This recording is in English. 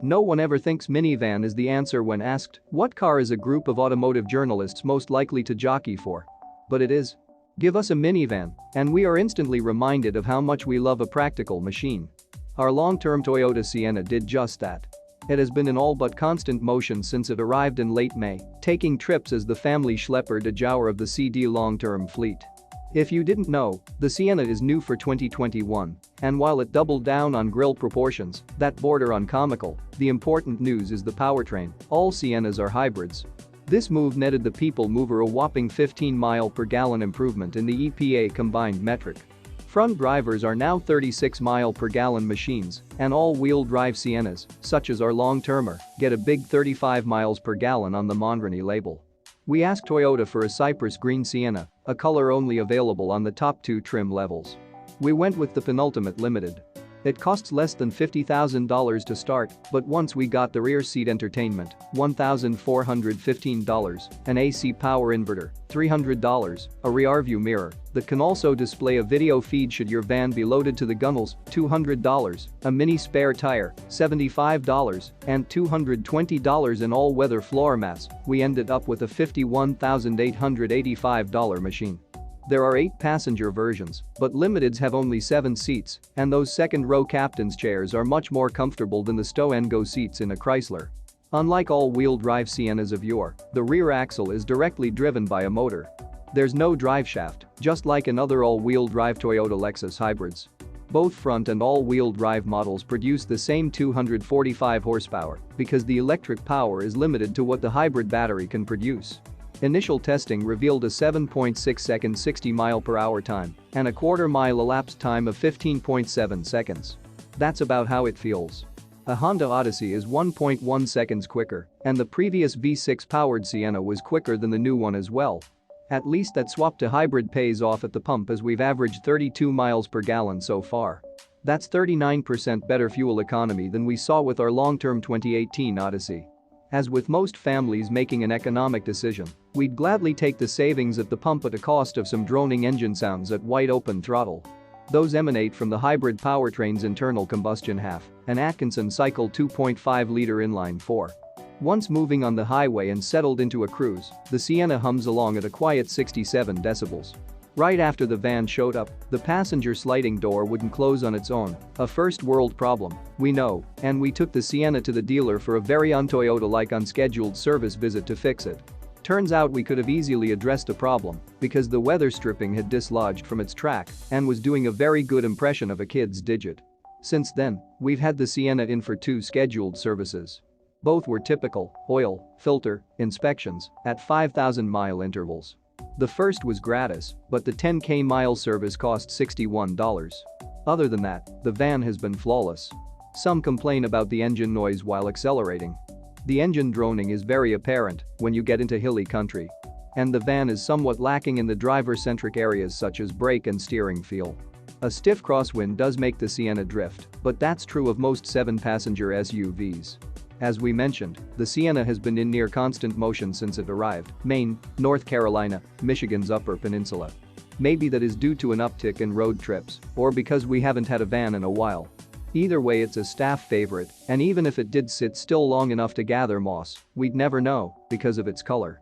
No one ever thinks minivan is the answer when asked, what car is a group of automotive journalists most likely to jockey for? But it is. Give us a minivan, and we are instantly reminded of how much we love a practical machine. Our long-term Toyota Sienna did just that. It has been in all but constant motion since it arrived in late May, taking trips as the family schlepper de jour of the CD long-term fleet. If you didn't know, the Sienna is new for 2021, and while it doubled down on grille proportions that border on comical, the important news is the powertrain. All Siennas are hybrids. This move netted the people mover a whopping 15 mpg improvement in the EPA combined metric. Front drivers are now 36 mpg machines, and all-wheel drive Siennas, such as our long-termer, get a big 35 mpg on the Monroney label. We asked Toyota for a Cypress Green Sienna, a color only available on the top 2 trim levels. We went with the penultimate limited. It costs less than $50,000 to start, but once we got the rear seat entertainment, $1,415, an AC power inverter, $300, a rearview mirror that can also display a video feed should your van be loaded to the gunnels, $200, a mini spare tire, $75, and $220 in all-weather floor mats, we ended up with a $51,885 machine. There are 8 passenger versions, but limiteds have only 7 seats, and those second-row captain's chairs are much more comfortable than the stow-and-go seats in a Chrysler. Unlike all-wheel drive Siennas of yore, the rear axle is directly driven by a motor. There's no driveshaft, just like in other all-wheel drive Toyota Lexus hybrids. Both front and all-wheel drive models produce the same 245 horsepower because the electric power is limited to what the hybrid battery can produce. Initial testing revealed a 7.6-second 60 mph time and a quarter-mile elapsed time of 15.7 seconds. That's about how it feels. A Honda Odyssey is 1.1 seconds quicker, and the previous V6-powered Sienna was quicker than the new one as well. At least that swap to hybrid pays off at the pump as we've averaged 32 miles per gallon so far. That's 39% better fuel economy than we saw with our long-term 2018 Odyssey. As with most families making an economic decision, we'd gladly take the savings at the pump at a cost of some droning engine sounds at wide-open throttle. Those emanate from the hybrid powertrain's internal combustion half, an Atkinson cycle 2.5-liter inline-4. Once moving on the highway and settled into a cruise, the Sienna hums along at a quiet 67 decibels. Right after the van showed up, the passenger sliding door wouldn't close on its own, a first-world problem, we know, and we took the Sienna to the dealer for a very un-Toyota-like unscheduled service visit to fix it. Turns out we could have easily addressed the problem because the weather stripping had dislodged from its track and was doing a very good impression of a kid's digit. Since then, we've had the Sienna in for 2 scheduled services. Both were typical oil, filter, inspections at 5,000-mile intervals. The first was gratis, but the 10K mile service cost $61. Other than that, the van has been flawless. Some complain about the engine noise while accelerating. The engine droning is very apparent when you get into hilly country. And the van is somewhat lacking in the driver-centric areas such as brake and steering feel. A stiff crosswind does make the Sienna drift, but that's true of most 7-passenger SUVs. As we mentioned, the Sienna has been in near constant motion since it arrived, Maine, North Carolina, Michigan's Upper Peninsula. Maybe that is due to an uptick in road trips, or because we haven't had a van in a while. Either way, it's a staff favorite, and even if it did sit still long enough to gather moss, we'd never know because of its color.